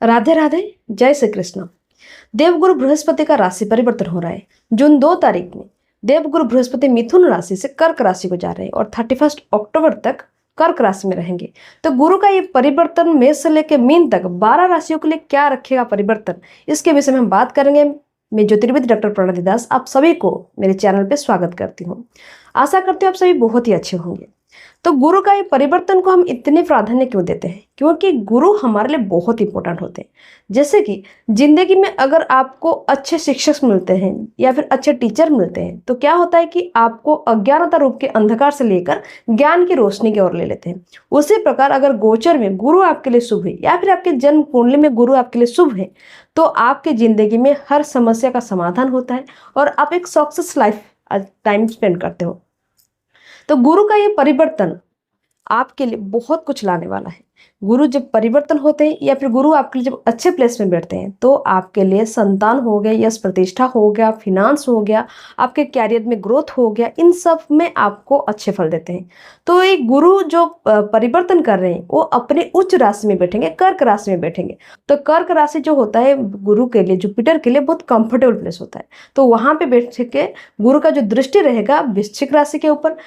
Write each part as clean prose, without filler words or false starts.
राधे राधे। जय श्री कृष्ण। देवगुरु बृहस्पति का राशि परिवर्तन हो रहा है। जून 2 तारीख में देवगुरु बृहस्पति मिथुन राशि से कर्क राशि को जा रहे हैं और 31 अक्टूबर तक कर्क राशि में रहेंगे। तो गुरु का ये परिवर्तन मेष से लेकर मीन तक 12 राशियों के लिए क्या रखेगा परिवर्तन, इसके विषय में हम बात करेंगे। मैं ज्योतिर्विद डॉक्टर प्रणति दास आप सभी को मेरे चैनल पे स्वागत करती हूँ। आशा करती हूँ आप सभी बहुत ही अच्छे होंगे। तो गुरु का ये परिवर्तन को हम इतने प्राधान्य क्यों देते हैं? क्योंकि गुरु हमारे लिए बहुत इंपॉर्टेंट होते हैं। जैसे कि जिंदगी में अगर आपको अच्छे शिक्षक मिलते हैं या फिर अच्छे टीचर मिलते हैं तो क्या होता है कि आपको अज्ञानता रूप के अंधकार से लेकर ज्ञान की रोशनी की ओर ले लेते हैं। उसी प्रकार अगर गोचर में गुरु आपके लिए शुभ है या फिर आपके जन्म कुंडली में गुरु आपके लिए शुभ है तो आपके जिंदगी में हर समस्या का समाधान होता है और आप एक सक्सेस लाइफ टाइम स्पेंड करते हो। तो गुरु का ये परिवर्तन आपके लिए बहुत कुछ लाने वाला है। गुरु जब परिवर्तन होते हैं या फिर गुरु आपके लिए जब अच्छे प्लेस में बैठते हैं तो आपके लिए संतान हो गया, यश प्रतिष्ठा हो गया, फिनांस हो गया, आपके कैरियर में ग्रोथ हो गया, इन सब में आपको अच्छे फल देते हैं। तो ये गुरु जो परिवर्तन कर रहे हैं वो अपने उच्च राशि में बैठेंगे, कर्क राशि में बैठेंगे। तो कर्क राशि जो होता है गुरु के लिए, जुपिटर के लिए बहुत कंफर्टेबल प्लेस होता है। तो वहां पे बैठ के गुरु का जो दृष्टि रहेगा वृश्चिक राशि के ऊपर,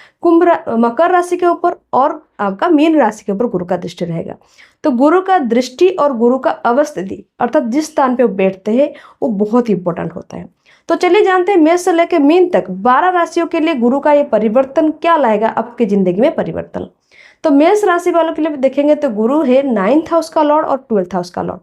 मकर राशि के ऊपर और आपका मीन राशि के ऊपर गुरु का दृष्टि रहेगा। तो गुरु का दृष्टि और गुरु का अवस्थिति अर्थात जिस स्थान पे वो बैठते हैं वो बहुत इंपॉर्टेंट होता है। तो चलिए जानते हैं मेष से लेकर मीन तक 12 राशियों के लिए गुरु का ये परिवर्तन क्या लाएगा आपकी जिंदगी में परिवर्तन। तो मेष राशि वालों के लिए देखेंगे तो गुरु है 9th हाउस का लॉर्ड और 12th हाउस का लॉर्ड।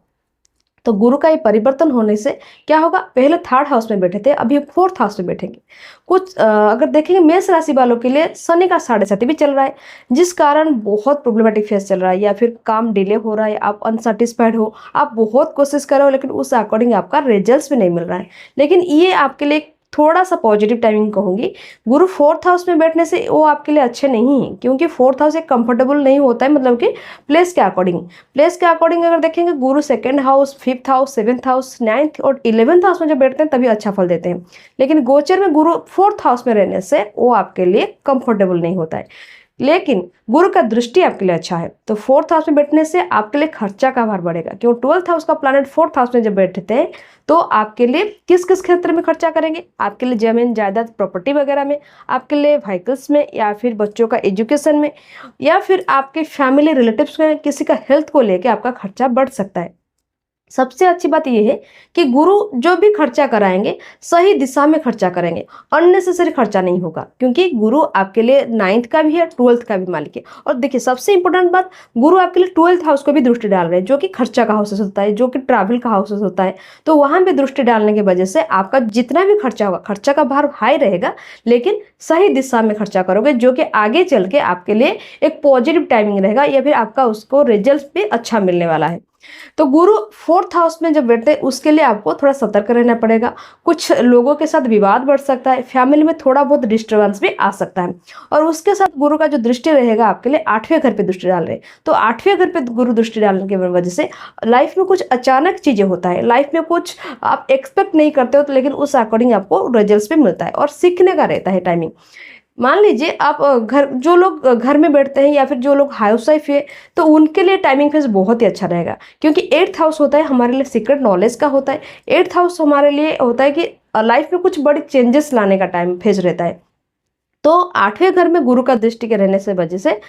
तो गुरु का ये परिवर्तन होने से क्या होगा, पहले 3rd हाउस में बैठे थे, अभी 4th हाउस में बैठेंगे। कुछ अगर देखेंगे मेष राशि वालों के लिए शनि का 7.5 भी चल रहा है, जिस कारण बहुत प्रॉब्लमेटिक फेस चल रहा है या फिर काम डिले हो रहा है, आप अनसेटिस्फाइड हो, आप बहुत कोशिश कर रहे हो लेकिन उस अकॉर्डिंग आपका रिजल्ट भी नहीं मिल रहा है। लेकिन ये आपके लिए थोड़ा सा पॉजिटिव टाइमिंग कहूंगी। गुरु 4th हाउस में बैठने से वो आपके लिए अच्छे नहीं है, क्योंकि 4th हाउस एक कंफर्टेबल नहीं होता है, मतलब कि प्लेस के अकॉर्डिंग अगर देखेंगे गुरु 2nd house, 5th house, 7th house, 9th और 11th हाउस में जब बैठते हैं तभी अच्छा फल देते हैं। लेकिन गोचर में गुरु 4th हाउस में रहने से वो आपके लिए कंफर्टेबल नहीं होता है। लेकिन गुरु का दृष्टि आपके लिए अच्छा है तो 4th हाउस में बैठने से आपके लिए खर्चा का भार बढ़ेगा, क्यों 12th हाउस का प्लैनेट 4th हाउस में जब बैठते हैं तो आपके लिए किस किस क्षेत्र में खर्चा करेंगे, आपके लिए जमीन जायदाद प्रॉपर्टी वगैरह में, आपके लिए व्हीकल्स में, या फिर बच्चों का एजुकेशन में, या फिर आपके फैमिली रिलेटिव्स में किसी का हेल्थ को लेकर आपका खर्चा बढ़ सकता है। सबसे अच्छी बात यह है कि गुरु जो भी खर्चा कराएंगे सही दिशा में खर्चा करेंगे, अननेसेसरी खर्चा नहीं होगा, क्योंकि गुरु आपके लिए 9th का भी है, 12th का भी मालिक है। और देखिए सबसे इंपॉर्टेंट बात, गुरु आपके लिए 12th हाउस को भी दृष्टि डाल रहे हैं, जो कि खर्चा का हाउसेस होता है, जो कि ट्रैवल का हाउसेस होता है। तो वहां पे दृष्टि डालने की वजह से आपका जितना भी खर्चा होगा, खर्चा का भार हाई रहेगा, लेकिन सही दिशा में खर्चा करोगे, जो कि आगे चल के आपके लिए एक पॉजिटिव टाइमिंग रहेगा या फिर आपका उसको रिजल्ट भी अच्छा मिलने वाला है। तो गुरु 4th हाउस में जब बैठते हैं उसके लिए आपको थोड़ा सतर्क रहना पड़ेगा। कुछ लोगों के साथ विवाद बढ़ सकता है, फैमिली में थोड़ा बहुत डिस्टर्बेंस भी आ सकता है। और उसके साथ गुरु का जो दृष्टि रहेगा आपके लिए 8वें घर पे दृष्टि डाल रहे हैं, तो 8वें घर पे गुरु दृष्टि डालने की वजह से लाइफ में कुछ अचानक चीजें होता है, लाइफ में कुछ आप एक्सपेक्ट नहीं करते हो तो लेकिन उस अकॉर्डिंग आपको रिजल्ट भी मिलता है और सीखने का रहता है टाइमिंग। मान लीजिए आप जो लोग घर में बैठते हैं या फिर जो लोग हाउस वाइफ है तो उनके लिए टाइमिंग फेज बहुत ही अच्छा रहेगा, क्योंकि 8th हाउस होता है हमारे लिए सीक्रेट नॉलेज का होता है। 8th हाउस हमारे लिए होता है कि लाइफ में कुछ बड़ी चेंजेस लाने का टाइम फेज रहता है। तो 8वें घर में गुरु का दृष्टि के रहने से वजह से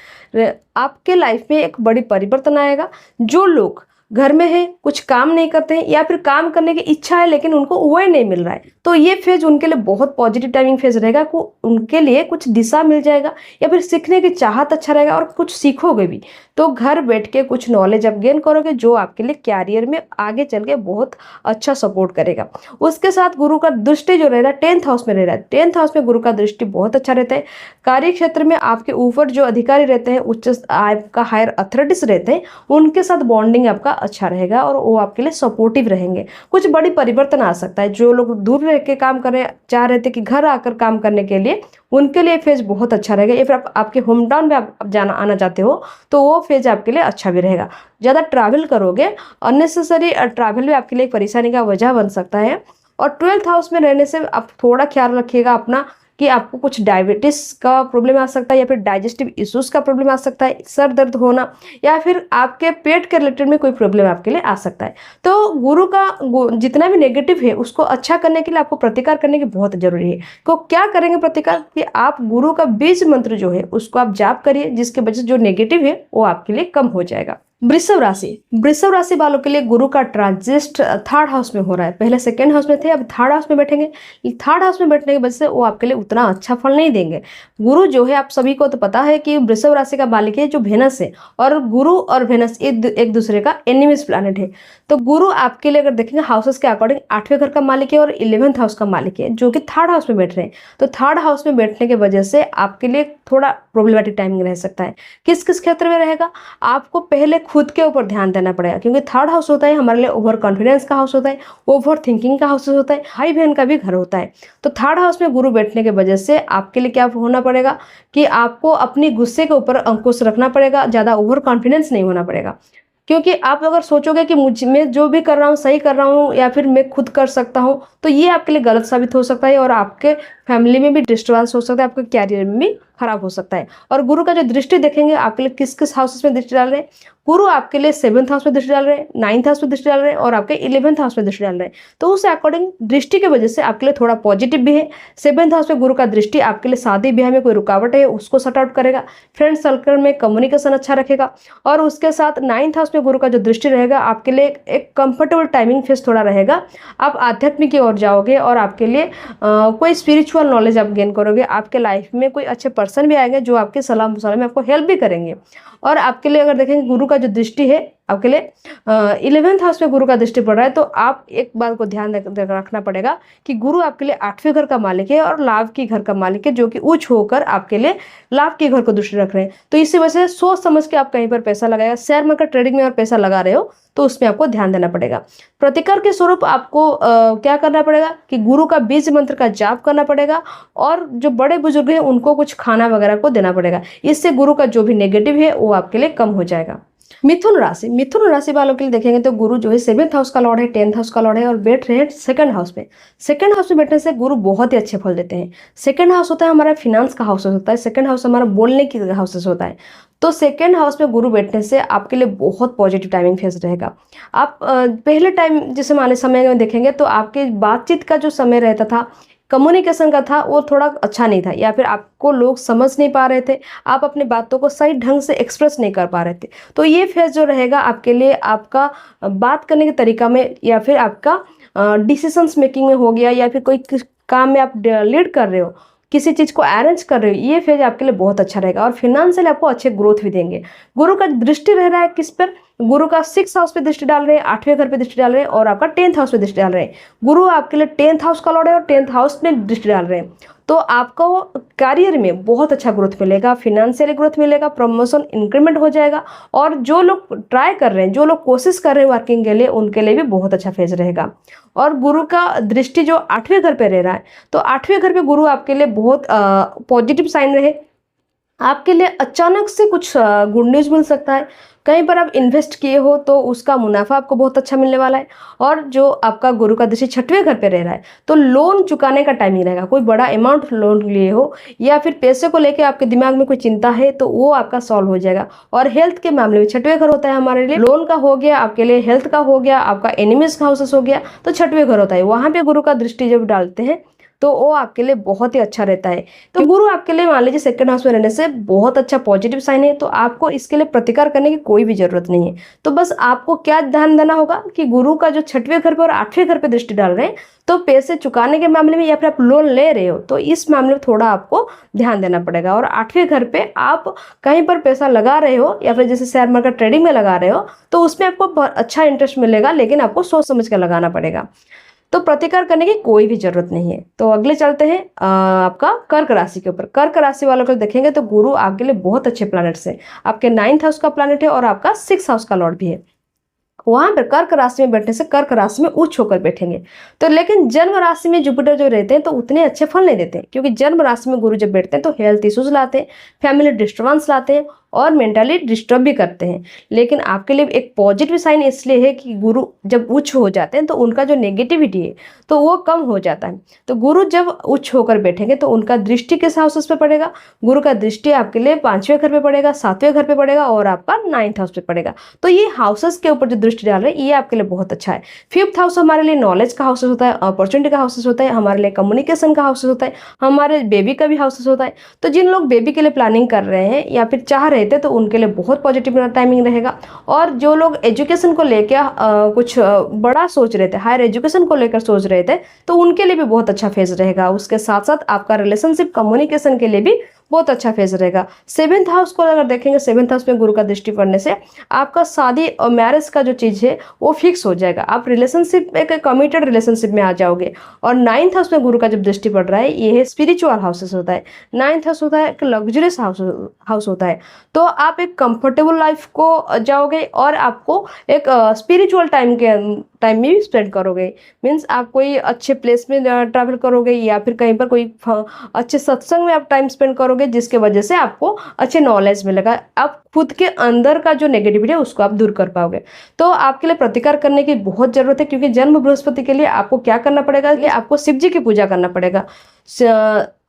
आपके लाइफ में एक बड़ी परिवर्तन आएगा। जो लोग घर में है, कुछ काम नहीं करते हैं या फिर काम करने की इच्छा है लेकिन उनको वही नहीं मिल रहा है, तो ये फेज उनके लिए बहुत पॉजिटिव टाइमिंग फेज रहेगा। उनके लिए कुछ दिशा मिल जाएगा या फिर सीखने की चाहत अच्छा रहेगा और कुछ सीखोगे भी। तो घर बैठ के कुछ नॉलेज आप गेन करोगे जो आपके लिए कैरियर में आगे चल के बहुत अच्छा सपोर्ट करेगा। उसके साथ गुरु का दृष्टि जो रह रहा है 10th हाउस में रह रहा है, 10th हाउस में गुरु का दृष्टि बहुत अच्छा रहता है। कार्य क्षेत्र में आपके ऊपर जो अधिकारी रहते हैं, उच्च आपका हायर अथॉरिटीज रहते हैं, उनके साथ बॉन्डिंग आपका अच्छा रहेगा और वो आपके लिए सपोर्टिव रहेंगे। कुछ बड़ी परिवर्तन आ सकता है। जो लोग दूर रह के काम करने चाह रहे थे कि घर आकर काम करने के लिए, उनके लिए फेज बहुत अच्छा रहेगा। या फिर आपके होम टाउन में आप आना चाहते हो तो वो फेज आपके लिए अच्छा भी रहेगा। ज़्यादा ट्रैवल करोगे, अननेसेसरी ट्रैवल भी आपके लिए एक परेशानी का वजह बन सकता है। और 12th हाउस में रहने से आप थोड़ा ख्याल रखिएगा अपना कि आपको कुछ डायबिटीज़ का प्रॉब्लम आ सकता है, या फिर डाइजेस्टिव इश्यूज़ का प्रॉब्लम आ सकता है, सर दर्द होना, या फिर आपके पेट के रिलेटेड में कोई प्रॉब्लम आपके लिए आ सकता है। तो गुरु का जितना भी नेगेटिव है उसको अच्छा करने के लिए आपको प्रतिकार करने की बहुत ज़रूरी है। तो क्या करेंगे प्रतिकार, कि आप गुरु का बीज मंत्र जो है उसको आप जाप करिए, जिसके वजह से जो नेगेटिव है वो आपके लिए कम हो जाएगा। वृषभ राशि वालों के लिए गुरु का ट्रांजिट थर्ड हाउस में हो रहा है। पहले सेकंड हाउस में थे, अब थर्ड हाउस में बैठेंगे। थर्ड हाउस में बैठने की वजह से वो आपके लिए उतना अच्छा फल नहीं देंगे। गुरु जो है, आप सभी को तो पता है कि वृषभ राशि का मालिक है जो वेनस है, और गुरु और वेनस एक दूसरे का एनिमीज प्लैनेट है। तो गुरु आपके लिए अगर देखेंगे हाउसेस के अकॉर्डिंग 8वें घर का मालिक है और 11th हाउस का मालिक है, जो कि थर्ड हाउस में बैठ रहे हैं। तो थर्ड हाउस में बैठने की वजह से आपके लिए थोड़ा प्रॉब्लमेटिक टाइमिंग रह सकता है। किस किस क्षेत्र में रहेगा, आपको पहले खुद के ऊपर ध्यान देना पड़ेगा, क्योंकि थर्ड हाउस होता है हमारे लिए ओवर कॉन्फिडेंस का हाउस होता है, ओवर थिंकिंग का हाउस होता है, भाई बहन का भी घर होता है। तो थर्ड हाउस में गुरु बैठने की वजह से आपके लिए क्या होना पड़ेगा कि आपको अपनी गुस्से के ऊपर अंकुश रखना पड़ेगा, ज़्यादा ओवर कॉन्फिडेंस नहीं होना पड़ेगा। क्योंकि आप अगर सोचोगे कि मैं जो भी कर रहा हूँ सही कर रहा हूँ, या फिर मैं खुद कर सकता हूँ, तो ये आपके लिए गलत साबित हो सकता है, और आपके फैमिली में भी डिस्टर्बेंस हो सकता है, आपके कैरियर में भी खराब हो सकता है। और गुरु का जो दृष्टि देखेंगे आपके लिए किस किस हाउसेस में दृष्टि डाल रहे हैं, गुरु आपके लिए 7th हाउस में दृष्टि डाल रहे हैं, 9th हाउस में दृष्टि डाल रहे हैं, और आपके 11th हाउस में दृष्टि डाल रहे हैं। तो उस अकॉर्डिंग दृष्टि की वजह से आपके लिए थोड़ा पॉजिटिव भी है। 7th हाउस में गुरु का दृष्टि आपके लिए शादी ब्याह में कोई रुकावट है उसको सॉर्ट आउट करेगा, फ्रेंड सर्कल में कम्युनिकेशन अच्छा रखेगा। और उसके साथ 9th हाउस में गुरु का जो दृष्टि रहेगा आपके लिए एक कंफर्टेबल टाइमिंग फेस थोड़ा रहेगा। आप आध्यात्मिक की ओर जाओगे, और आपके लिए कोई स्पिरिचुअल नॉलेज आप गेन करोगे। आपके लाइफ में कोई अच्छे पर्सन भी आएंगे जो आपके सलाह मशवरे में आपको हेल्प भी करेंगे। और आपके लिए अगर देखेंगे गुरु का जो दृष्टि है आपके लिए 11th हाउस में गुरु का दृष्टि पड़ रहा है, तो आप एक बात को ध्यान रखना पड़ेगा कि गुरु आपके लिए 8वें घर का मालिक है और लाभ की घर का मालिक है, जो कि उच्च होकर आपके लिए लाभ के घर को दृष्टि रख रहे हैं। तो इसी वजह से सोच समझ के आप कहीं पर पैसा लगाएगा, शेयर मार्केट ट्रेडिंग में और पैसा लगा रहे हो तो उसमें आपको ध्यान देना पड़ेगा। प्रतिकार के स्वरूप आपको क्या करना पड़ेगा कि गुरु का बीज मंत्र का जाप करना पड़ेगा, और जो बड़े बुजुर्ग हैं उनको कुछ खाना वगैरह को देना पड़ेगा। इससे गुरु का जो भी नेगेटिव है वो आपके लिए कम हो जाएगा। मिथुन राशि वालों के लिए देखेंगे तो गुरु जो है 7th हाउस का लॉर्ड है, 10th हाउस का लॉर्ड है, और बैठ रहे हैं 2nd हाउस में। 2nd हाउस में बैठने से गुरु बहुत ही अच्छे फल देते हैं। 2nd हाउस होता है हमारा फिनांस का हाउस होता है, 2nd हाउस हमारा बोलने की हाउसेस होता है। तो 2nd हाउस में गुरु बैठने से आपके लिए बहुत पॉजिटिव टाइमिंग फेस रहेगा। आप पहले टाइम जैसे माने समय में देखेंगे तो आपके बातचीत का जो समय रहता था, कम्युनिकेशन का था, वो थोड़ा अच्छा नहीं था, या फिर आपको लोग समझ नहीं पा रहे थे, आप अपनी बातों को सही ढंग से एक्सप्रेस नहीं कर पा रहे थे। तो ये फेज जो रहेगा आपके लिए आपका बात करने के तरीका में, या फिर आपका डिसीजंस मेकिंग में हो गया, या फिर कोई काम में आप लीड कर रहे हो, किसी चीज़ को अरेंज कर रहे हो, ये फेज आपके लिए बहुत अच्छा रहेगा। और फिनेंशियल आपको अच्छे ग्रोथ भी देंगे। गुरु का दृष्टि रह रहा है किस पर, गुरु का 6th हाउस पे दृष्टि डाल रहे हैं, 8वें घर पे दृष्टि डाल रहे हैं, और आपका 10th हाउस पे दृष्टि डाल रहे हैं। गुरु आपके लिए 10th हाउस का लॉर्ड है और 10th हाउस में दृष्टि डाल रहे हैं। तो आपको करियर में बहुत अच्छा ग्रोथ मिलेगा, फिनेंशियली ग्रोथ मिलेगा, प्रमोशन इंक्रीमेंट हो जाएगा। और जो लोग ट्राई कर रहे हैं, जो लोग कोशिश कर रहे हैं वर्किंग के लिए, उनके लिए भी बहुत अच्छा फेज रहेगा। और गुरु का दृष्टि जो 8वें घर पे रह रहा है, तो 8वें घर पे गुरु आपके लिए बहुत पॉजिटिव साइन रहे। आपके लिए अचानक से कुछ गुड न्यूज़ मिल सकता है। कहीं पर आप इन्वेस्ट किए हो तो उसका मुनाफा आपको बहुत अच्छा मिलने वाला है। और जो आपका गुरु का दृष्टि 6वें घर पे रह रहा है, तो लोन चुकाने का टाइमिंग रहेगा। कोई बड़ा अमाउंट लोन लिए हो, या फिर पैसे को लेके आपके दिमाग में कोई चिंता है, तो वो आपका सॉल्व हो जाएगा। और हेल्थ के मामले में 6वें घर होता है हमारे लिए, लोन का हो गया, आपके लिए हेल्थ का हो गया, आपका एनिमीज का हाउसेस हो गया, तो 6वें घर होता है। वहाँ पे गुरु का दृष्टि जब डालते हैं तो वो आपके लिए बहुत ही अच्छा रहता है। तो गुरु आपके लिए मान लीजिए 2nd हाउस में रहने से बहुत अच्छा पॉजिटिव साइन है, तो आपको इसके लिए प्रतिकार करने की कोई भी जरूरत नहीं है। तो बस आपको क्या ध्यान देना होगा कि गुरु का जो 6वें घर पे और 8वें घर पे दृष्टि डाल रहे हैं, तो पैसे चुकाने के मामले में, या फिर आप लोन ले रहे हो, तो इस मामले में थोड़ा आपको ध्यान देना पड़ेगा। और 8वें घर पे आप कहीं पर पैसा लगा रहे हो, या फिर जैसे शेयर मार्केट ट्रेडिंग में लगा रहे हो, तो उसमें आपको बहुत अच्छा इंटरेस्ट मिलेगा, लेकिन आपको सोच समझ कर लगाना पड़ेगा। तो प्रतिकार करने की कोई भी जरूरत नहीं है। तो अगले चलते हैं आपका कर्क राशि के ऊपर। कर्क राशि वालों को देखेंगे तो गुरु आपके लिए बहुत अच्छे प्लैनेट्स है। आपके 9th हाउस का प्लैनेट है और आपका 6th हाउस का लॉर्ड भी है। वहां पर कर्क राशि में बैठने से कर्क राशि में उच्च होकर बैठेंगे। तो लेकिन जन्म राशि में जुपिटर जो रहते हैं तो उतने अच्छे फल नहीं देते हैं, क्योंकि जन्म राशि में गुरु जब बैठते हैं तो हेल्थ इश्यूज लाते हैं, फैमिली डिस्टर्बेंस लाते हैं, और मेंटली डिस्टर्ब भी करते हैं। लेकिन आपके लिए एक पॉजिटिव साइन इसलिए है कि गुरु जब उच्च हो जाते हैं तो उनका जो नेगेटिविटी है तो वो कम हो जाता है। तो गुरु जब उच्च होकर बैठेंगे तो उनका दृष्टि किस हाउसेस पे पड़ेगा? गुरु का दृष्टि आपके लिए 5वें घर पे पड़ेगा, 7वें घर पे पड़ेगा और आपका 9th हाउस पे पड़ेगा। तो ये हाउसेस के ऊपर जो दृष्टि डाल रहे हैं ये आपके लिए बहुत अच्छा है। 5th हाउस हमारे लिए नॉलेज का हाउसेस होता है, अपॉर्चुनिटी का हाउसेस होता है, हमारे लिए कम्युनिकेशन का हाउसेस होता है, हमारे बेबी का भी हाउसेस होता है। तो जिन लोग बेबी के लिए प्लानिंग कर रहे हैं या फिर चाह रहे थे तो उनके लिए बहुत पॉजिटिव टाइमिंग रहेगा। और जो लोग एजुकेशन को लेकर कुछ बड़ा सोच रहे थे, हायर एजुकेशन को लेकर सोच रहे थे, तो उनके लिए भी बहुत अच्छा फेज रहेगा। उसके साथ साथ आपका रिलेशनशिप कम्युनिकेशन के लिए भी बहुत अच्छा फेज रहेगा। 7th हाउस को अगर देखेंगे, 7th हाउस में गुरु का दृष्टि पड़ने से आपका शादी और मैरिज का जो चीज़ है वो फिक्स हो जाएगा। आप रिलेशनशिप एक कमिटेड रिलेशनशिप में आ जाओगे। और 9th हाउस में गुरु का जब दृष्टि पड़ रहा है ये है स्पिरिचुअल हाउसेस होता है। 9th हाउस होता है एक लग्जरियस हाउस होता है। तो आप एक कंफर्टेबल लाइफ को जाओगे और आपको एक स्पिरिचुअल टाइम में भी स्पेंड करोगे। मीन्स आप कोई अच्छे प्लेस में ट्रैवल करोगे या फिर कहीं पर कोई अच्छे सत्संग में आप टाइम स्पेंड करोगे, जिसके वजह से आपको अच्छे नॉलेज मिलेगा। आप खुद के अंदर का जो नेगेटिविटी है उसको आप दूर कर पाओगे। तो आपके लिए प्रतिकार करने की बहुत जरूरत है, क्योंकि जन्म बृहस्पति के लिए आपको क्या करना पड़ेगा कि आपको शिव जी की पूजा करना पड़ेगा।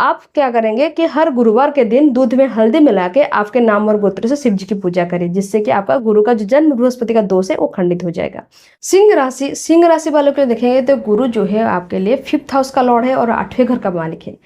आप क्या करेंगे कि हर गुरुवार के दिन दूध में हल्दी मिला के आपके नाम और गोत्र से शिव जी की पूजा करें, जिससे कि आपका गुरु का जो जन्म बृहस्पति का दोष है वो खंडित हो जाएगा। सिंह राशि वालों के लिए देखेंगे तो गुरु जो है आपके लिए 5th हाउस का लॉर्ड है और 8वें घर का मालिक है।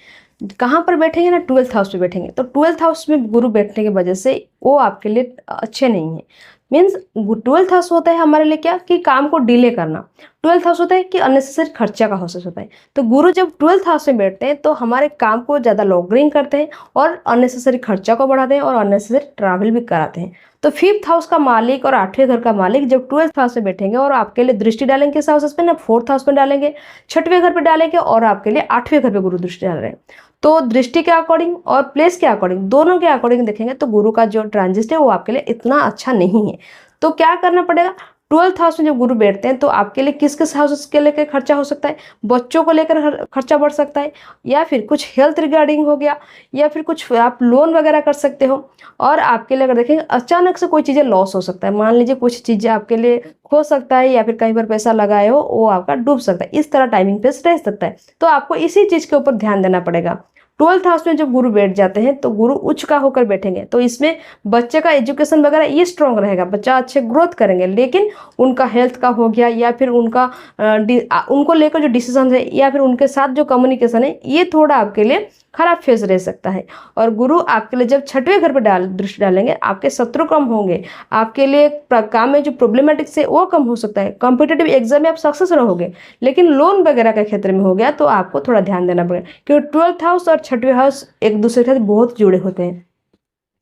कहाँ पर बैठेंगे ना, 12th हाउस पे बैठेंगे। तो 12th हाउस में गुरु बैठने की वजह से वो आपके लिए अच्छे नहीं है। मीन्स 12th हाउस होता है हमारे लिए क्या कि काम को डिले करना। 12th हाउस होता है कि अननेसेसरी खर्चा का हाउस होता है। तो गुरु जब 12th हाउस में बैठते हैं तो हमारे काम को ज़्यादा लॉन्गरिंग करते हैं और अननेसेसरी खर्चा को बढ़ाते हैं और अननेसेसरी ट्रैवल भी कराते हैं। तो 5th हाउस का मालिक और 8वें घर का मालिक जब 12th हाउस में बैठेंगे और आपके लिए दृष्टि डालेंगे किस हाउस पे ना, 4th हाउस में डालेंगे, 6वें घर पे डालेंगे और आपके लिए 8वें घर पे गुरु दृष्टि डाल रहे हैं। तो दृष्टि के अकॉर्डिंग और प्लेस के अकॉर्डिंग, दोनों के अकॉर्डिंग देखेंगे तो गुरु का जो ट्रांजिट है वो आपके लिए इतना अच्छा नहीं है। तो क्या करना पड़ेगा, 12th हाउस में जब गुरु बैठते हैं तो आपके लिए किस किस हाउसेस के लेकर खर्चा हो सकता है, बच्चों को लेकर खर्चा बढ़ सकता है, या फिर कुछ हेल्थ रिगार्डिंग हो गया, या फिर कुछ आप लोन वगैरह कर सकते हो। और आपके लिए अगर देखेंगे अचानक से कोई चीज़ें लॉस हो सकता है, मान लीजिए कुछ चीज़ें आपके लिए खो सकता है या फिर कहीं पर पैसा लगाए हो वो आपका डूब सकता है, इस तरह टाइमिंग पे रह सकता है। तो आपको इसी चीज़ के ऊपर ध्यान देना पड़ेगा। 12th हाउस में जब गुरु बैठ जाते हैं तो गुरु उच्च का होकर बैठेंगे तो इसमें बच्चे का एजुकेशन वगैरह ये स्ट्रॉन्ग रहेगा, बच्चा अच्छे ग्रोथ करेंगे। लेकिन उनका हेल्थ का हो गया या फिर उनको लेकर जो डिसीजन है या फिर उनके साथ जो कम्युनिकेशन है ये थोड़ा आपके लिए खराब फेज रह सकता है। और गुरु आपके लिए जब 6वें घर पर दृष्टि डालेंगे आपके शत्रु कम होंगे, आपके लिए काम में जो प्रॉब्लमेटिक्स है वो कम हो सकता है। कॉम्पिटेटिव एग्जाम में आप सक्सेस रहोगे, लेकिन लोन वगैरह के क्षेत्र में हो गया तो आपको थोड़ा ध्यान देना पड़ेगा, क्योंकि 12th हाउस और 6वें हाउस एक दूसरे के साथ बहुत जुड़े होते हैं।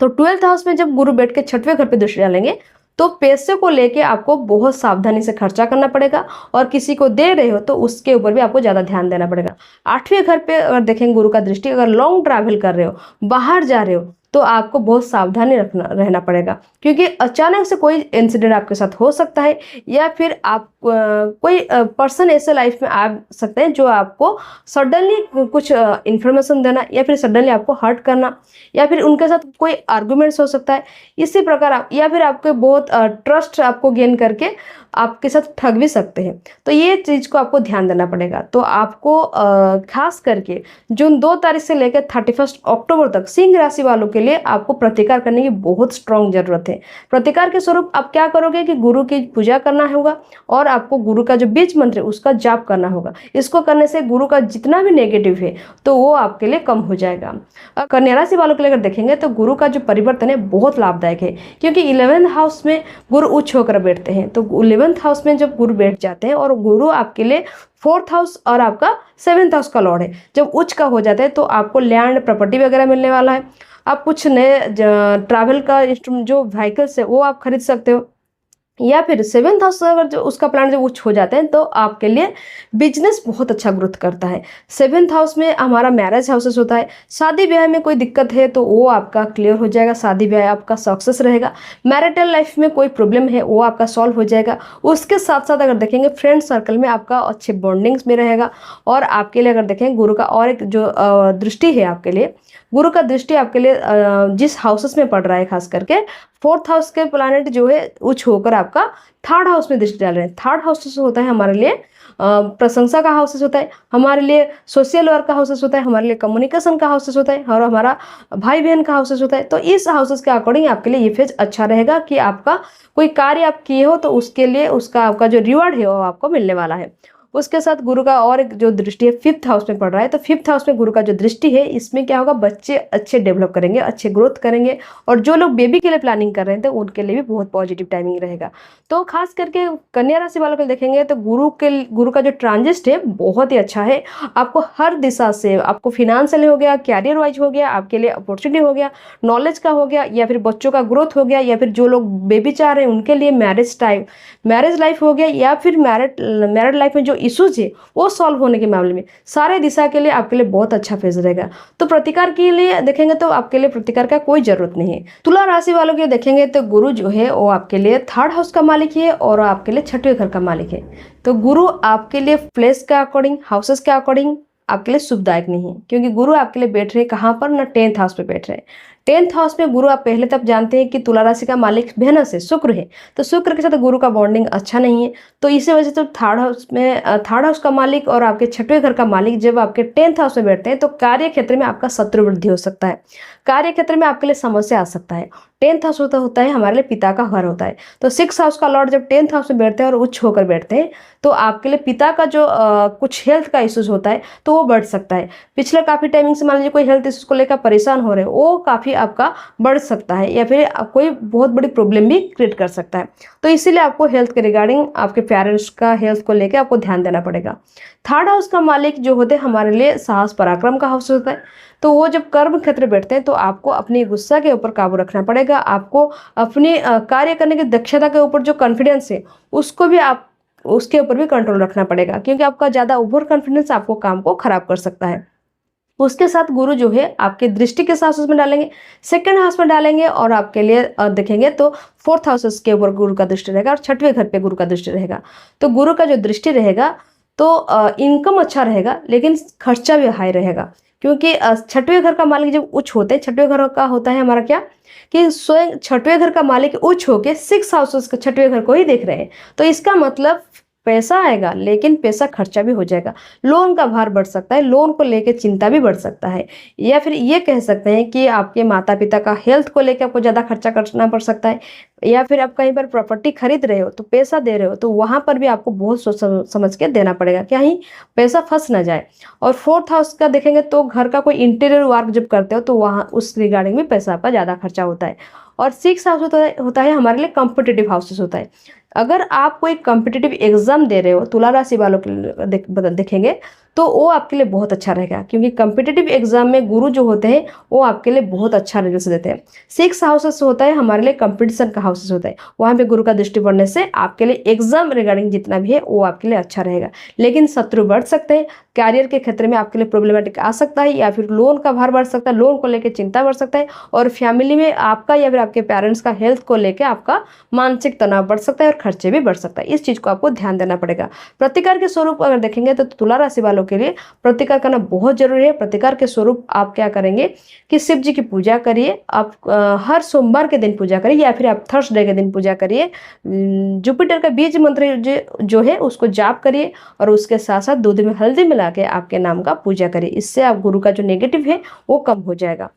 तो 12th हाउस में जब गुरु बैठ के 6वें घर पे दृष्टि डालेंगे तो पैसे को लेके आपको बहुत सावधानी से खर्चा करना पड़ेगा, और किसी को दे रहे हो तो उसके ऊपर भी आपको ज़्यादा ध्यान देना पड़ेगा। 8वें घर पे अगर देखेंगे गुरु का दृष्टि, अगर लॉन्ग ट्रैवल कर रहे हो, बाहर जा रहे हो, तो आपको बहुत सावधानी रहना पड़ेगा, क्योंकि अचानक से कोई इंसिडेंट आपके साथ हो सकता है, या फिर आप कोई पर्सन ऐसे लाइफ में आ सकते हैं जो आपको सडनली कुछ इन्फॉर्मेशन देना या फिर सडनली आपको हर्ट करना, या फिर उनके साथ कोई आर्गुमेंट्स हो सकता है। इसी प्रकार या फिर आपके बहुत ट्रस्ट आपको गेन करके आपके साथ ठग भी सकते हैं। तो ये चीज़ को आपको ध्यान देना पड़ेगा। तो आपको खास करके जून 2 तारीख से लेकर 31 अक्टूबर तक सिंह राशि वालों के लिए आपको प्रतिकार करने की बहुत स्ट्रॉन्ग जरूरत है। प्रतिकार के स्वरूप आप क्या करोगे कि गुरु की पूजा करना होगा और आपको गुरु का जो बीज मंत्र है उसका जाप करना होगा। इसको करने से गुरु का जितना भी नेगेटिव है तो वो आपके लिए कम हो जाएगा। कन्या राशि वालों के लिए अगर देखेंगे तो गुरु का जो परिवर्तन है बहुत लाभदायक है, क्योंकि 11th हाउस में गुरु उच्च होकर बैठते हैं। तो 11th हाउस में जब गुरु बैठ जाते हैं और गुरु आपके लिए 4th हाउस और आपका 7th हाउस का लॉर्ड है, जब उच्च का हो जाता है तो आपको लैंड प्रॉपर्टी वगैरह मिलने वाला है। आप कुछ नए ट्रैवल का जो व्हीकल्स है वो आप खरीद सकते हो। या फिर सेवन्थ हाउस अगर जो उसका प्लान जो उच्च हो जाते हैं तो आपके लिए बिजनेस बहुत अच्छा ग्रोथ करता है। सेवन्थ हाउस में हमारा मैरिज हाउसेस होता है, शादी ब्याह में कोई दिक्कत है तो वो आपका क्लियर हो जाएगा, शादी ब्याह आपका सक्सेस रहेगा। मैरिटल लाइफ में कोई प्रॉब्लम है वो आपका सॉल्व हो जाएगा। उसके साथ साथ अगर देखेंगे फ्रेंड सर्कल में आपका अच्छे बॉन्डिंग्स में रहेगा। और आपके लिए अगर देखें गुरु का और एक जो दृष्टि है आपके लिए, गुरु का दृष्टि आपके लिए जिस हाउसेस में पड़ रहा है खास करके फोर्थ हाउस के प्लैनेट जो है उच्च होकर आपका थर्ड हाउस में दृष्टि डाल रहे हैं। थर्ड हाउस होता है हमारे लिए प्रशंसा का हाउसेस होता है, हमारे लिए सोशल वर्क का हाउसेस होता है, हमारे लिए कम्युनिकेशन का हाउसेस होता है और हमारा भाई बहन का हाउसेस होता है। तो इस हाउसेस के अकॉर्डिंग आपके लिए ये फेज अच्छा रहेगा कि आपका कोई कार्य आप किए हो तो उसके लिए उसका आपका जो रिवॉर्ड है वो आपको मिलने वाला है। उसके साथ गुरु का और एक जो दृष्टि है फिफ्थ हाउस में पड़ रहा है, तो फिफ्थ हाउस में गुरु का जो दृष्टि है इसमें क्या होगा, बच्चे अच्छे डेवलप करेंगे, अच्छे ग्रोथ करेंगे। और जो लोग बेबी के लिए प्लानिंग कर रहे थे उनके लिए भी बहुत पॉजिटिव टाइमिंग रहेगा। तो खास करके कन्या राशि वालों को देखेंगे तो गुरु का जो ट्रांजिट है बहुत ही अच्छा है। आपको हर दिशा से, आपको फिनेंशियल हो गया, कैरियर वाइज हो गया, आपके लिए अपॉर्चुनिटी हो गया, नॉलेज का हो गया, या फिर बच्चों का ग्रोथ हो गया, या फिर जो लोग बेबी चाह रहे हैं उनके लिए मैरिज लाइफ हो गया, या फिर मैरिड लाइफ में जो इश्यूज है वो सॉल्व होने के मामले में सारे दिशा के लिए आपके लिए बहुत अच्छा फेज रहेगा। तो प्रतिकार के लिए देखेंगे तो आपके लिए प्रतिकार का कोई जरूरत नहीं है। तुला राशि वालों के देखेंगे तो गुरु जो है वो आपके लिए थर्ड हाउस का मालिक है और आपके लिए छठवें घर का मालिक है। तो गुरु आपके लिए प्लेस के अकॉर्डिंग, हाउसेस के अकॉर्डिंग आपके लिए शुभदायक नहीं है, क्योंकि गुरु आपके लिए बैठ रहे हैं कहाँ पर ना, 10th हाउस पे बैठ रहे हैं। 10th हाउस में गुरु आप पहले तब जानते हैं कि तुला राशि का मालिक वेनस है, शुक्र है। तो शुक्र के साथ गुरु का बॉन्डिंग अच्छा नहीं है, तो इसी वजह से तो थर्ड हाउस का मालिक और आपके छठवें घर का मालिक जब आपके 10th हाउस में बैठते हैं तो कार्य क्षेत्र में आपका शत्रु वृद्धि हो सकता है, कार्य क्षेत्र में आपके लिए समस्या आ सकता है। 10th हाउस होता है हमारे लिए पिता का घर होता है। तो 6th हाउस का लॉर्ड जब 10th हाउस में बैठते हैं और उच्च होकर बैठते हैं तो आपके लिए पिता का जो कुछ हेल्थ का इश्यूज होता है तो वो बढ़ सकता है। पिछले काफी टाइमिंग से मान लीजिए कोई हेल्थ इश्यूज को लेकर परेशान हो रहे हैं, वो काफी आपका बढ़ सकता है, या फिर कोई बहुत बड़ी प्रॉब्लम भी क्रिएट कर सकता है। तो इसीलिए आपको हेल्थ के रिगार्डिंग आपके पेरेंट्स का हेल्थ को लेकर आपको ध्यान देना पड़ेगा। थर्ड हाउस का मालिक जो होते हैं हमारे लिए साहस पराक्रम का हाउस होता है। तो वो जब कर्म क्षेत्र बैठते हैं तो आपको अपनी गुस्सा के ऊपर काबू रखना पड़ेगा, आपको अपने कार्य करने की दक्षता के ऊपर जो कॉन्फिडेंस है उसको भी आप उसके ऊपर भी कंट्रोल रखना पड़ेगा, क्योंकि आपका ज़्यादा ओवर कॉन्फिडेंस आपको काम को खराब कर सकता है। उसके साथ गुरु जो है आपके दृष्टि के हाउस में डालेंगे, सेकंड हाउस में डालेंगे, और आपके लिए देखेंगे तो फोर्थ हाउस के ऊपर गुरु का दृष्टि रहेगा और छठवें घर पे गुरु का दृष्टि रहेगा। तो गुरु का जो दृष्टि रहेगा तो इनकम अच्छा रहेगा लेकिन खर्चा भी हाई रहेगा, क्योंकि छठवें घर का मालिक जब उच्च होते हैं, छठवें घर का होता है हमारा क्या कि स्वयं छठवें घर का मालिक उच्च होके 6 हाउसेस के छठवें घर को ही देख रहे हैं। तो इसका मतलब पैसा आएगा लेकिन पैसा खर्चा भी हो जाएगा, लोन का भार बढ़ सकता है, लोन को लेकर चिंता भी बढ़ सकता है, या फिर ये कह सकते हैं कि आपके माता पिता का हेल्थ को लेकर आपको ज़्यादा खर्चा करना पड़ सकता है, या फिर आप कहीं पर प्रॉपर्टी खरीद रहे हो तो पैसा दे रहे हो तो वहाँ पर भी आपको बहुत सोच समझ के देना पड़ेगा, क्या ही पैसा फंस ना जाए। और फोर्थ हाउस का देखेंगे तो घर का कोई इंटीरियर वर्क जब करते हो तो वहाँ उस रिगार्डिंग भी पैसा आपका ज़्यादा खर्चा होता है। और 6 हाउस होता है हमारे लिए कॉम्पिटिटिव हाउसेस होता है। अगर आप कोई कॉम्पिटिटिव एग्जाम दे रहे हो तुला राशि वालों के लिए देखेंगे तो वो आपके लिए बहुत अच्छा रहेगा, क्योंकि कॉम्पिटिटिव एग्जाम में गुरु जो होते हैं वो आपके लिए बहुत अच्छा रिजल्ट देते हैं। 6 हाउसेस होता है हमारे लिए कंपटीशन का हाउसेस होता है, वहाँ पे गुरु का दृष्टि पड़ने से आपके लिए एग्जाम रिगार्डिंग जितना भी है वो आपके लिए अच्छा रहेगा, लेकिन शत्रु बढ़ सकते हैं, कैरियर के क्षेत्र में आपके लिए प्रॉब्लमेटिक आ सकता है, या फिर लोन का भार बढ़ सकता है, लोन को लेकर चिंता बढ़ सकता है, और फैमिली में आपका या फिर आपके पेरेंट्स का हेल्थ को लेकर आपका मानसिक तनाव बढ़ सकता है और खर्चे भी बढ़ सकता है। इस चीज़ को आपको ध्यान देना पड़ेगा। प्रतिकार के स्वरूप अगर देखेंगे तो तुला राशि वालों के लिए प्रतिकार करना बहुत जरूरी है। प्रतिकार के स्वरूप आप क्या करेंगे कि शिव जी की पूजा करिए, आप हर सोमवार के दिन पूजा करिए, या फिर आप थर्सडे के दिन पूजा करिए। जुपिटर का बीज मंत्र जो है उसको जाप करिए, और उसके साथ साथ दूध में हल्दी मिला के आपके नाम का पूजा करिए, इससे आप गुरु का जो नेगेटिव है वो कम हो जाएगा।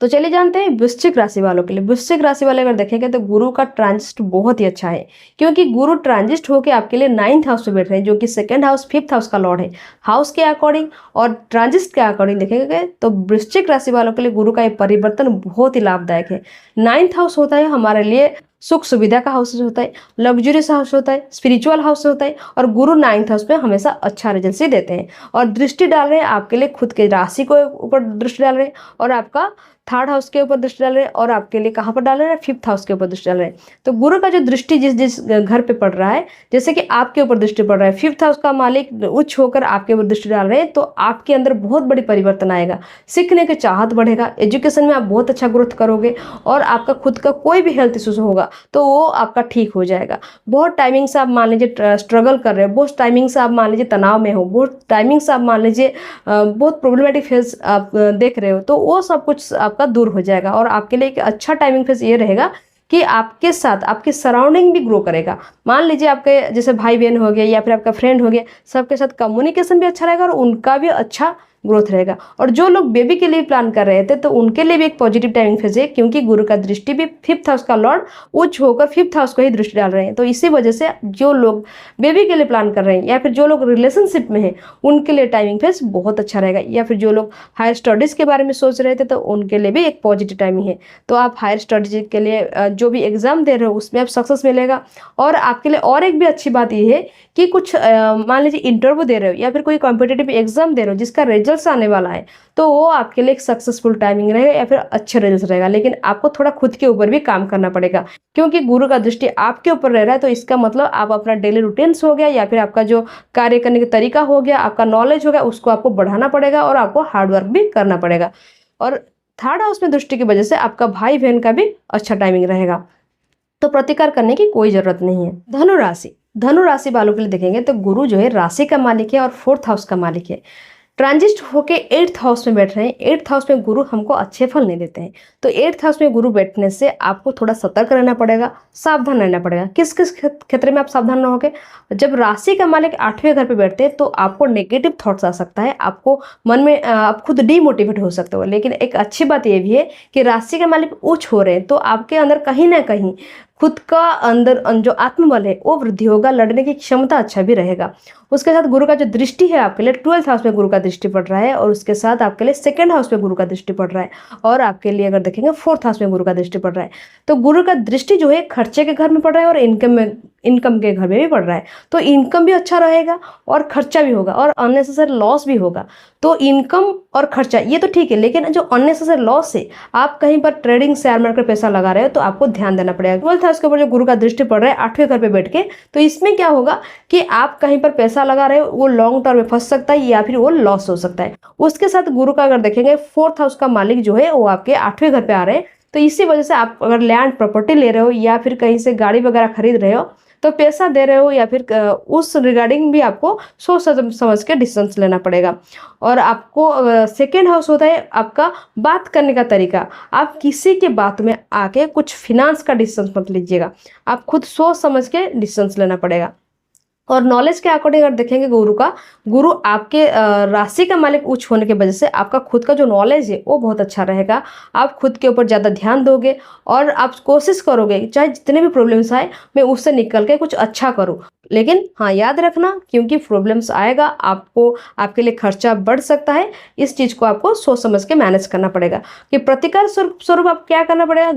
तो चलिए जानते हैं वृश्चिक राशि वालों के लिए। वृश्चिक राशि वाले अगर देखेंगे तो गुरु का ट्रांजिट बहुत ही अच्छा है, क्योंकि गुरु ट्रांजिट होकर आपके लिए 9th हाउस में बैठ रहे हैं, जो कि 2nd हाउस 5th हाउस का लॉर्ड है। हाउस के अकॉर्डिंग और ट्रांजिट के अकॉर्डिंग देखेंगे तो वृश्चिक राशि वालों के लिए गुरु का ये परिवर्तन बहुत ही लाभदायक है। 9th हाउस होता है हमारे लिए सुख सुविधा का हाउस होता है, लग्जरियस हाउस होता है, स्पिरिचुअल हाउस होता है। और गुरु 9th हाउस में हमेशा अच्छा रिजल्ट ही देते हैं। और दृष्टि डाल रहे हैं आपके लिए खुद के राशि को ऊपर दृष्टि डाल रहे हैं, और आपका 3rd हाउस के ऊपर दृष्टि डाल रहे हैं, और आपके लिए कहाँ पर डाल रहे हैं, 5th हाउस के ऊपर दृष्टि डाल रहे हैं। तो गुरु का जो दृष्टि जिस जिस घर पे पड़ रहा है, जैसे कि आपके ऊपर दृष्टि पड़ रहा है, 5th हाउस का मालिक उच्च होकर आपके ऊपर दृष्टि डाल रहे हैं, तो आपके अंदर बहुत बड़ी परिवर्तन आएगा। सीखने की चाहत बढ़ेगा, एजुकेशन में आप बहुत अच्छा ग्रोथ करोगे, और आपका खुद का कोई भी हेल्थ इश्यूज होगा तो वो आपका ठीक हो जाएगा। बहुत टाइमिंग से आप मान लीजिए स्ट्रगल कर रहे हो, बहुत टाइमिंग से आप मान लीजिए तनाव में हो, बहुत टाइमिंग से आप मान लीजिए बहुत प्रॉब्लमेटिक फेज आप देख रहे हो, तो वो सब कुछ आपका दूर हो जाएगा। और आपके लिए एक अच्छा टाइमिंग फेज ये रहेगा कि आपके साथ आपके सराउंडिंग भी ग्रो करेगा। मान लीजिए आपके जैसे भाई बहन हो गए या फिर आपका फ्रेंड हो गया, सबके साथ कम्युनिकेशन भी अच्छा रहेगा और उनका भी अच्छा ग्रोथ रहेगा। और जो लोग बेबी के लिए प्लान कर रहे थे तो उनके लिए भी एक पॉजिटिव टाइमिंग फेज है, क्योंकि गुरु का दृष्टि भी 5th हाउस का लॉर्ड उच्च होकर 5th हाउस को ही दृष्टि डाल रहे हैं। तो इसी वजह से जो लोग बेबी के लिए प्लान कर रहे हैं या फिर जो लोग रिलेशनशिप में हैं उनके लिए टाइमिंग फेज बहुत अच्छा रहेगा। या फिर जो लोग हायर स्टडीज के बारे में सोच रहे थे तो उनके लिए भी एक पॉजिटिव टाइमिंग है। तो आप हायर स्टडीज के लिए जो भी एग्जाम दे रहे हो उसमें आप सक्सेस मिलेगा। और आपके लिए और एक भी अच्छी बात ये है कि कुछ मान लीजिए इंटरव्यू दे रहे हो या फिर कोई कॉम्पिटेटिव एग्जाम दे रहे हो जिसका रिजल्ट आने वाला है, तो वो आपके लिए एक सक्सेसफुल टाइमिंग रहेगा या फिर अच्छे रिजल्ट रहेगा। लेकिन आपको थोड़ा खुद के ऊपर भी काम करना पड़ेगा, क्योंकि गुरु का दृष्टि आपके ऊपर रह रहा है। तो इसका मतलब आप अपना डेली रूटीन्स हो गया या फिर आपका जो कार्य करने का तरीका हो गया, आपका नॉलेज हो गया, उसको आपको बढ़ाना पड़ेगा और आपको हार्डवर्क भी करना पड़ेगा। और 3rd हाउस में दृष्टि की वजह से आपका भाई बहन का भी अच्छा टाइमिंग रहेगा, तो प्रतिकार करने की कोई जरूरत नहीं है। धनु राशि वालों के लिए देखेंगे तो गुरु जो है राशि का मालिक है और 4th हाउस का मालिक है। ट्रांजिस्ट होके 8th हाउस में बैठ रहे हैं। 8th हाउस में गुरु हमको अच्छे फल नहीं देते हैं, तो 8th हाउस में गुरु बैठने से आपको थोड़ा सतर्क रहना पड़ेगा, सावधान रहना पड़ेगा। किस किस क्षेत्र में आप सावधान रहोगे? जब राशि का मालिक 8वें घर पे बैठते हैं तो आपको नेगेटिव थॉट्स आ सकता है, आपको मन में आप खुद डीमोटिवेट हो सकते हो। लेकिन एक अच्छी बात ये भी है कि राशि का मालिक उच्च हो रहे हैं, तो आपके अंदर कहीं ना कहीं खुद का अंदर जो आत्मबल है वो वृद्धि होगा, लड़ने की क्षमता अच्छा भी रहेगा। उसके साथ गुरु का जो दृष्टि है आपके लिए 12th हाउस में गुरु का दृष्टि पड़ रहा है, और उसके साथ आपके लिए 2nd हाउस में गुरु का दृष्टि पड़ रहा है, और आपके लिए अगर देखेंगे 4th हाउस में गुरु का दृष्टि पड़ रहा है। तो गुरु का दृष्टि जो है खर्चे के घर में पड़ रहा है और इनकम के घर में भी पड़ रहा है। तो इनकम भी अच्छा रहेगा और खर्चा भी होगा और अननेसेसरी लॉस भी होगा। तो इनकम और खर्चा ये तो ठीक है, लेकिन जो अननेसेसरी लॉस है, आप कहीं पर ट्रेडिंग शेयर मार्केट पैसा लगा रहे हो तो आपको ध्यान देना पड़ेगा। 12th हाउस के ऊपर जो गुरु का दृष्टि पड़ रहा है 8वें घर पे बैठ के, तो इसमें क्या होगा कि आप कहीं पर पैसा लगा रहे हो वो लॉन्ग टर्म में फंस सकता है या फिर वो लॉस हो सकता है। उसके साथ गुरु का अगर देखेंगे 4th हाउस का मालिक जो है वो आपके 8वें घर पे आ रहे हैं, तो इसी वजह से आप अगर लैंड प्रॉपर्टी ले रहे हो या फिर कहीं से गाड़ी वगैरह खरीद रहे हो तो पैसा दे रहे हो या फिर उस रिगार्डिंग भी आपको सोच समझ के डिसीजन लेना पड़ेगा। और आपको 2nd हाउस होता है आपका बात करने का तरीका। आप किसी के बात में आके कुछ फिनांस का डिसीजन मत लीजिएगा, आप खुद सोच समझ के डिसीजन लेना पड़ेगा। और नॉलेज के अकॉर्डिंग अगर देखेंगे गुरु आपके राशि का मालिक उच्च होने की वजह से आपका खुद का जो नॉलेज है वो बहुत अच्छा रहेगा। आप खुद के ऊपर ज़्यादा ध्यान दोगे और आप कोशिश करोगे चाहे जितने भी प्रॉब्लम्स आए मैं उससे निकल के कुछ अच्छा करूँ। लेकिन हाँ, याद रखना, क्योंकि प्रॉब्लम्स आएगा, आपको आपके लिए खर्चा बढ़ सकता है, इस चीज़ को आपको सोच समझ के मैनेज करना पड़ेगा। कि प्रतिकार स्वरूप आप क्या करना पड़ेगा,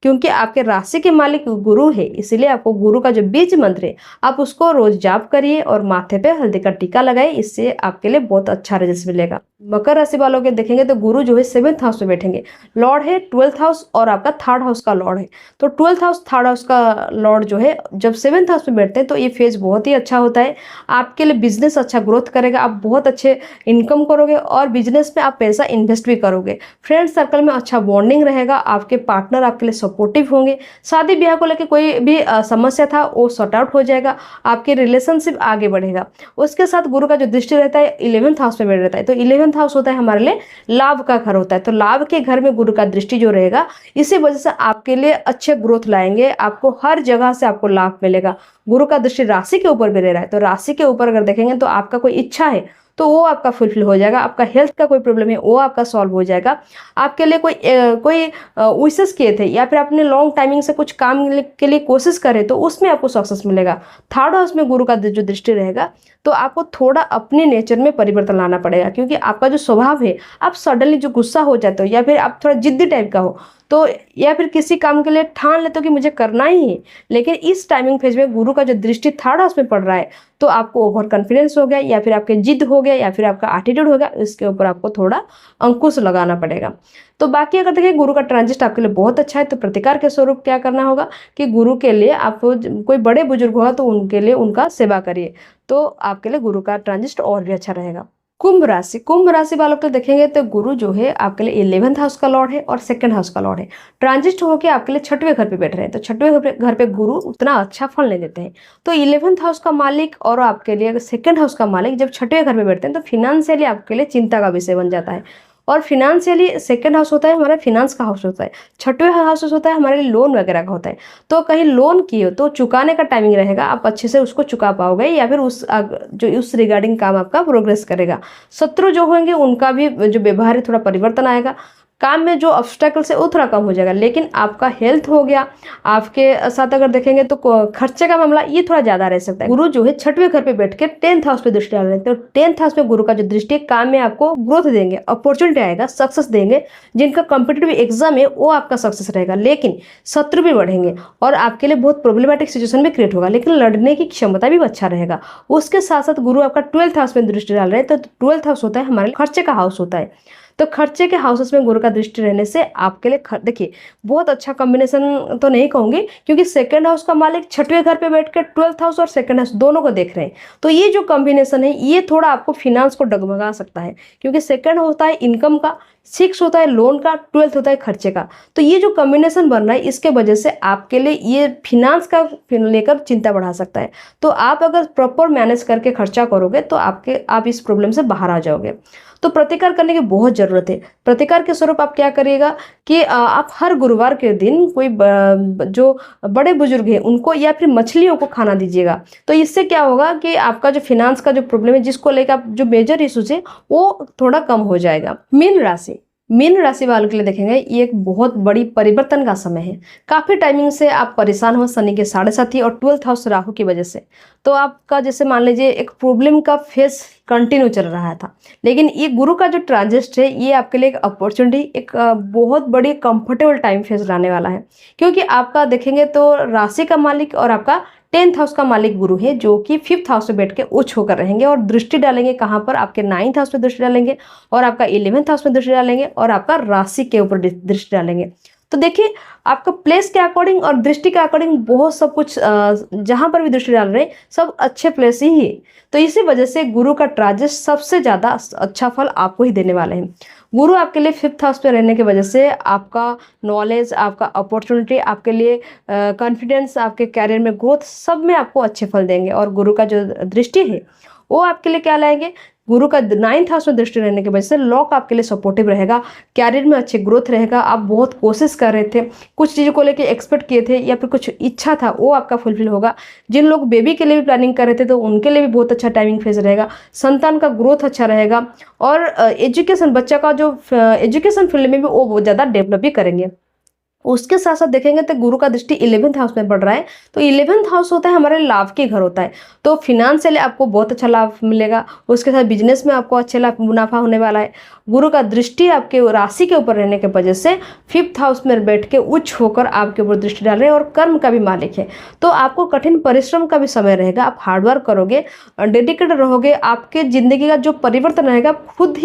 क्योंकि आपके राशि के मालिक गुरु है, इसीलिए आपको गुरु का जो बीज मंत्र है आप उसको रोज जाप करिए और माथे पे हल्दी का टीका लगाइए, इससे आपके लिए बहुत अच्छा रिजल्ट मिलेगा। मकर राशि वालों के देखेंगे तो गुरु जो है 7th हाउस में बैठेंगे, लॉर्ड है 12th हाउस और आपका 3rd हाउस का लॉर्ड है। तो 12th हाउस 3rd हाउस का लॉर्ड जो है जब 7th हाउस में बैठते हैं तो ये फेज बहुत ही अच्छा होता है। आपके लिए बिजनेस अच्छा ग्रोथ करेगा, आप बहुत अच्छे इनकम करोगे और बिजनेस में आप पैसा इन्वेस्ट भी करोगे। फ्रेंड सर्कल में अच्छा बॉन्डिंग रहेगा, आपके पार्टनर आपके लिए सपोर्टिव होंगे। शादी ब्याह को लेकर कोई भी समस्या था वो सॉर्ट आउट हो जाएगा, आपके रिलेशनशिप आगे बढ़ेगा। उसके साथ गुरु का जो दृष्टि रहता है 11th हाउस में बैठ रहता है, तो 11th हाउस होता है हमारे लिए लाभ का घर होता है। तो लाभ के घर में गुरु का दृष्टि जो रहेगा इसी वजह से आपके लिए अच्छे ग्रोथ लाएंगे, आपको हर जगह से आपको लाभ मिलेगा। गुरु का दृष्टि राशि के ऊपर भी रह रहा है, तो राशि के ऊपर अगर देखेंगे तो आपका कोई इच्छा है तो वो आपका फुलफिल हो जाएगा, आपका हेल्थ का कोई प्रॉब्लम है वो आपका सॉल्व हो जाएगा। आपके लिए कोई विशेष किए थे या फिर आपने लॉन्ग टाइमिंग से कुछ काम के लिए कोशिश करे तो उसमें आपको सक्सेस मिलेगा। 3rd हाउस में गुरु का जो दृष्टि रहेगा तो आपको थोड़ा अपने नेचर में परिवर्तन लाना पड़ेगा, क्योंकि आपका जो स्वभाव है आप सडनली जो गुस्सा हो जाते हो या फिर आप थोड़ा जिद्दी टाइप का हो, तो या फिर किसी काम के लिए ठान लेते हो कि मुझे करना ही है, लेकिन इस टाइमिंग फेज में गुरु का जो दृष्टि थर्ड हाउस में पड़ रहा है, तो आपको ओवर कॉन्फिडेंस हो गया, या फिर आपके जिद हो गया, या फिर आपका एटीट्यूड हो गया, इसके ऊपर आपको थोड़ा अंकुश लगाना पड़ेगा। तो बाकी अगर देखिए गुरु का ट्रांजिट आपके लिए बहुत अच्छा है, तो प्रतिकार के स्वरूप क्या करना होगा कि गुरु के लिए आपको कोई बड़े बुजुर्ग होगा तो उनके लिए उनका सेवा करिए, तो आपके लिए गुरु का ट्रांजिट और भी अच्छा रहेगा। कुंभ राशि वालों को देखेंगे तो गुरु जो है आपके लिए 11th हाउस का लॉर्ड है और 2nd हाउस का लॉर्ड है। ट्रांजिट होकर आपके लिए 6वें घर पे बैठ रहे हैं, तो 6वें घर पे गुरु उतना अच्छा फल नहीं देते हैं। तो 11th हाउस का मालिक और आपके लिए 2nd हाउस का मालिक जब 6वें घर पे बैठते हैं तो फिनेंशियली आपके लिए चिंता का विषय बन जाता है। और फिनेंशियली 2nd हाउस होता है हमारा फिनेंस का हाउस होता है, 6वें हाउस होता है हमारे लिए लोन वगैरह का होता है। तो कहीं लोन किए तो चुकाने का टाइमिंग रहेगा, आप अच्छे से उसको चुका पाओगे, या फिर उस रिगार्डिंग काम आपका प्रोग्रेस करेगा। शत्रु जो होंगे उनका भी जो व्यवहार है थोड़ा परिवर्तन आएगा, काम में जो ऑब्स्टेकल्स है वो थोड़ा कम हो जाएगा। लेकिन आपका हेल्थ हो गया, आपके साथ अगर देखेंगे तो खर्चे का मामला ये थोड़ा ज्यादा रह सकता है। गुरु जो है 6वें घर पे बैठ के 10th हाउस पे दृष्टि डाल रहे हैं, तो 10th हाउस पे गुरु का जो दृष्टि है काम में आपको ग्रोथ देंगे, अपॉर्चुनिटी आएगा, सक्सेस देंगे। जिनका कॉम्पिटिटिव एग्जाम है वो आपका सक्सेस रहेगा, लेकिन शत्रु भी बढ़ेंगे और आपके लिए बहुत प्रॉब्लमेटिक सिचुएशन भी क्रिएट होगा, लेकिन लड़ने की क्षमता भी अच्छा रहेगा। उसके साथ साथ गुरु आपका 12th हाउस में दृष्टि डाल रहे हैं, तो 12th हाउस होता है हमारे खर्चे का हाउस होता है। तो खर्चे के हाउसेस में गुरु का दृष्टि रहने से आपके लिए देखिए बहुत अच्छा कॉम्बिनेशन तो नहीं कहूंगी, क्योंकि 2nd हाउस का मालिक 6वें घर पे बैठ के 12th हाउस और 2nd हाउस दोनों को देख रहे हैं। तो ये जो कॉम्बिनेशन है ये थोड़ा आपको फिनांस को डगमगा सकता है, क्योंकि 2nd होता है इनकम का, 6 होता है लोन का, 12th होता है खर्चे का। तो ये जो कॉम्बिनेशन बन रहा है इसके वजह से आपके लिए ये फिनांस का लेकर चिंता बढ़ा सकता है। तो आप अगर प्रॉपर मैनेज करके खर्चा करोगे तो आप इस प्रॉब्लम से बाहर आ जाओगे। तो प्रतिकार करने की बहुत ज़रूरत है। प्रतिकार के स्वरूप आप क्या करिएगा कि आप हर गुरुवार के दिन कोई जो बड़े बुजुर्ग हैं उनको या फिर मछलियों को खाना दीजिएगा। तो इससे क्या होगा कि आपका जो फिनांस का जो प्रॉब्लम है जिसको लेकर आप जो मेजर इश्यूज है वो थोड़ा कम हो जाएगा। मीन राशि वालों के लिए देखेंगे ये एक बहुत बड़ी परिवर्तन का समय है। काफ़ी टाइमिंग से आप परेशान हो शनि के 7.5 और 12th हाउस राहु की वजह से। तो आपका जैसे मान लीजिए एक प्रॉब्लम का फेस कंटिन्यू चल रहा था, लेकिन ये गुरु का जो ट्रांजिट है ये आपके लिए एक अपॉर्चुनिटी, एक बहुत बड़ी कंफर्टेबल टाइम फेस लाने वाला है। क्योंकि आपका देखेंगे तो राशि का मालिक और आपका 10th हाउस का मालिक गुरु है, जो कि 5th हाउस में बैठ के उच्च होकर रहेंगे और दृष्टि डालेंगे कहाँ पर, आपके 9th हाउस में दृष्टि डालेंगे और आपका 11th हाउस में दृष्टि डालेंगे और आपका राशि के ऊपर दृष्टि डालेंगे। तो देखिए आपका प्लेस के अकॉर्डिंग और दृष्टि के अकॉर्डिंग बहुत सब कुछ जहां पर भी दृष्टि डाल रहे हैं सब अच्छे प्लेस ही है। तो इसी वजह से गुरु का ट्रांजिट सबसे ज़्यादा अच्छा फल आपको ही देने वाले हैं। गुरु आपके लिए 5th हाउस पे रहने की वजह से आपका नॉलेज, आपका अपॉर्चुनिटी, आपके लिए कॉन्फिडेंस, आपके कैरियर में ग्रोथ, सब में आपको अच्छे फल देंगे। और गुरु का जो दृष्टि है वो आपके लिए क्या लाएंगे, गुरु का 9th हाउस में दृष्टि रहने की वजह से लॉक आपके लिए सपोर्टिव रहेगा, कैरियर में अच्छी ग्रोथ रहेगा। आप बहुत कोशिश कर रहे थे, कुछ चीज़ों को लेके एक्सपेक्ट किए थे या फिर कुछ इच्छा था वो आपका फुलफिल होगा। जिन लोग बेबी के लिए भी प्लानिंग कर रहे थे तो उनके लिए भी बहुत अच्छा टाइमिंग फेज रहेगा। संतान का ग्रोथ अच्छा रहेगा और एजुकेशन, बच्चा का जो एजुकेशन फील्ड में भी वो बहुत ज़्यादा डेवलप भी करेंगे। उसके साथ साथ देखेंगे तो गुरु का दृष्टि 11th हाउस में पड़ रहा है, तो 11th हाउस होता है हमारे लाभ के घर होता है। तो फिनेंशियली आपको बहुत अच्छा लाभ मिलेगा, उसके साथ बिजनेस में आपको अच्छे लाभ मुनाफा होने वाला है। गुरु का दृष्टि आपके राशि के ऊपर रहने की वजह से 5th हाउस में बैठ के उच्च होकर आपके ऊपर दृष्टि डाल रहे हैं और कर्म का भी मालिक है। तो आपको कठिन परिश्रम का भी समय रहेगा, आप हार्डवर्क करोगे, डेडिकेटेड रहोगे, आपके जिंदगी का जो परिवर्तन रहेगा खुद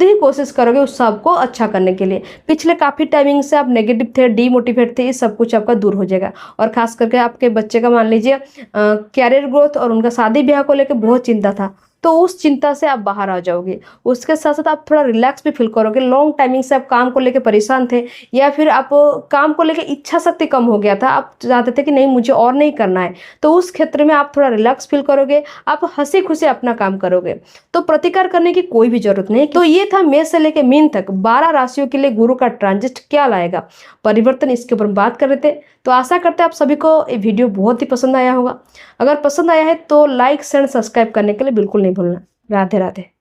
ही कोशिश करोगे उस सब को अच्छा करने के लिए। पिछले काफ़ी टाइमिंग से आप नेगेटिव थे, डीमोटिवेट थे, ये सब कुछ आपका दूर हो जाएगा। और खास करके आपके बच्चे का मान लीजिए कैरियर ग्रोथ और उनका शादी ब्याह को लेकर बहुत चिंता था, तो उस चिंता से आप बाहर आ जाओगे। उसके साथ साथ आप थोड़ा रिलैक्स भी फील करोगे। लॉन्ग टाइमिंग से आप काम को लेकर परेशान थे या फिर आप काम को लेकर इच्छा शक्ति कम हो गया था, आप चाहते थे कि नहीं मुझे और नहीं करना है, तो उस क्षेत्र में आप थोड़ा रिलैक्स फील करोगे, आप हंसी खुशी अपना काम करोगे। तो प्रतिकार करने की कोई भी जरूरत नहीं। तो ये था मेष से लेकर मीन तक 12 राशियों के लिए गुरु का ट्रांजिट क्या लाएगा, परिवर्तन, इसके ऊपर बात कर रहे थे। तो आशा करते हैं आप सभी को ये वीडियो बहुत ही पसंद आया होगा। अगर पसंद आया है तो लाइक शेयर सब्सक्राइब करने के लिए बिल्कुल नहीं भूलना। राधे राधे।